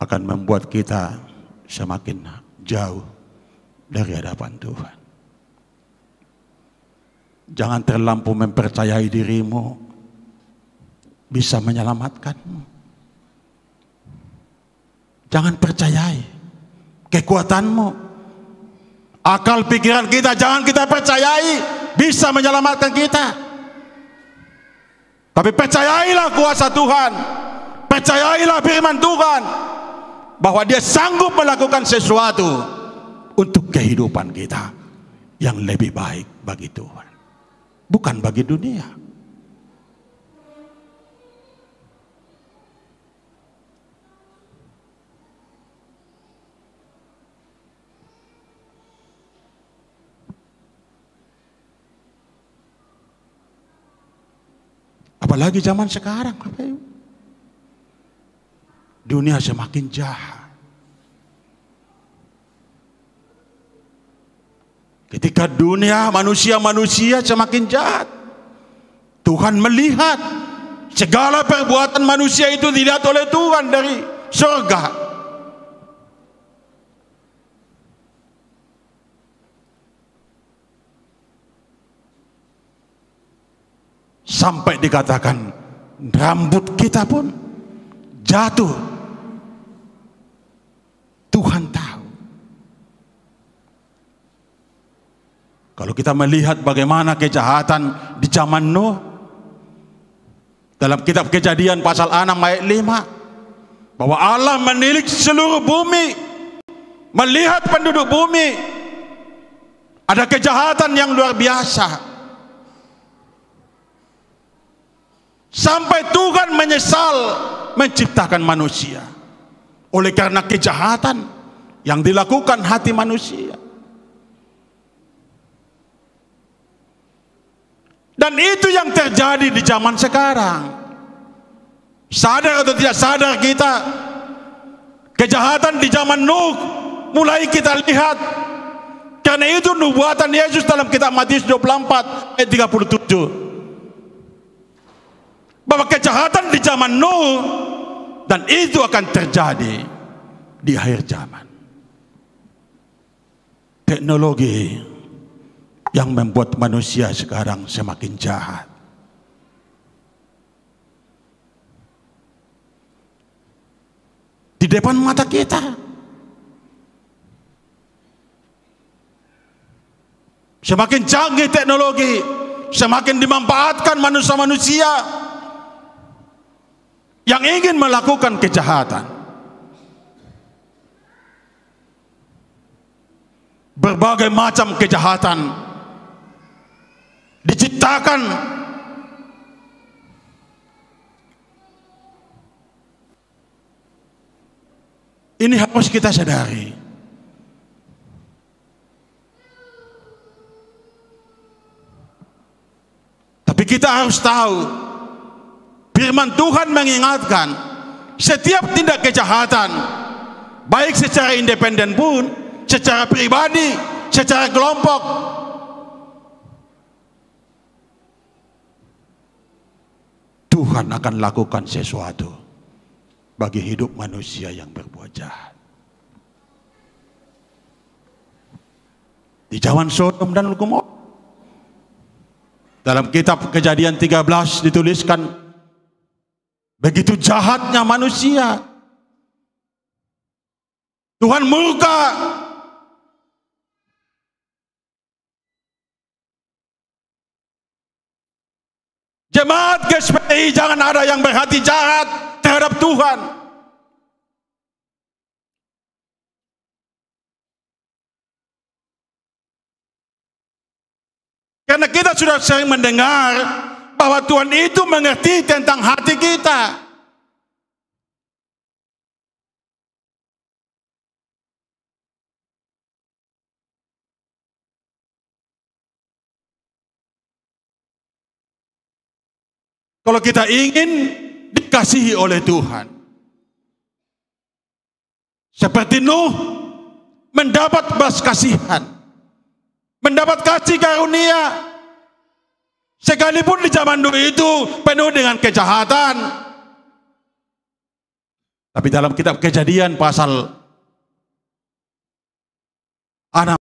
akan membuat kita semakin jauh dari hadapan Tuhan. Jangan terlampau mempercayai dirimu bisa menyelamatkanmu. Jangan percayai kekuatanmu, akal pikiran kita, jangan kita percayai bisa menyelamatkan kita. Tapi percayailah kuasa Tuhan, percayailah firman Tuhan, bahwa Dia sanggup melakukan sesuatu untuk kehidupan kita yang lebih baik bagi Tuhan, bukan bagi dunia. Apalagi zaman sekarang, dunia semakin jahat. Ketika dunia manusia semakin jahat, Tuhan melihat segala perbuatan manusia itu dilihat oleh Tuhan dari surga. Sampai dikatakan rambut kita pun jatuh. Tuhan tahu. Kalau kita melihat bagaimana kejahatan di zaman Nuh, dalam kitab Kejadian pasal 6 ayat 5, bahwa Allah menilik seluruh bumi, melihat penduduk bumi, ada kejahatan yang luar biasa. Sampai Tuhan menyesal menciptakan manusia oleh karena kejahatan yang dilakukan hati manusia. Dan itu yang terjadi di zaman sekarang. Sadar atau tidak sadar kita, kejahatan di zaman Nuh mulai kita lihat. Karena itu nubuatan Yesus dalam kitab Matius 24 ayat 37. Bahwa kejahatan di zaman Nuh, dan itu akan terjadi di akhir zaman. Teknologi yang membuat manusia sekarang semakin jahat. Di depan mata kita. Semakin canggih teknologi, semakin dimanfaatkan manusia-manusia yang ingin melakukan kejahatan. Berbagai macam kejahatan diciptakan ini harus kita sadari. Tapi kita harus tahu, firman Tuhan mengingatkan, setiap tindak kejahatan, baik secara independen pun, secara pribadi, secara kelompok, Tuhan akan lakukan sesuatu bagi hidup manusia yang berbuat jahat. Di zaman Sodom dan Gomora, dalam kitab Kejadian 13 dituliskan, begitu jahatnya manusia, Tuhan murka. Jemaat GSPI, jangan ada yang berhati jahat terhadap Tuhan. Karena kita sudah sering mendengar bahwa Tuhan itu mengerti tentang hati kita. Kalau kita ingin dikasihi oleh Tuhan, seperti Nuh mendapat belas kasihan, mendapat kasih karunia, sekalipun di zaman Nuh itu penuh dengan kejahatan, Tapi dalam kitab Kejadian pasal 6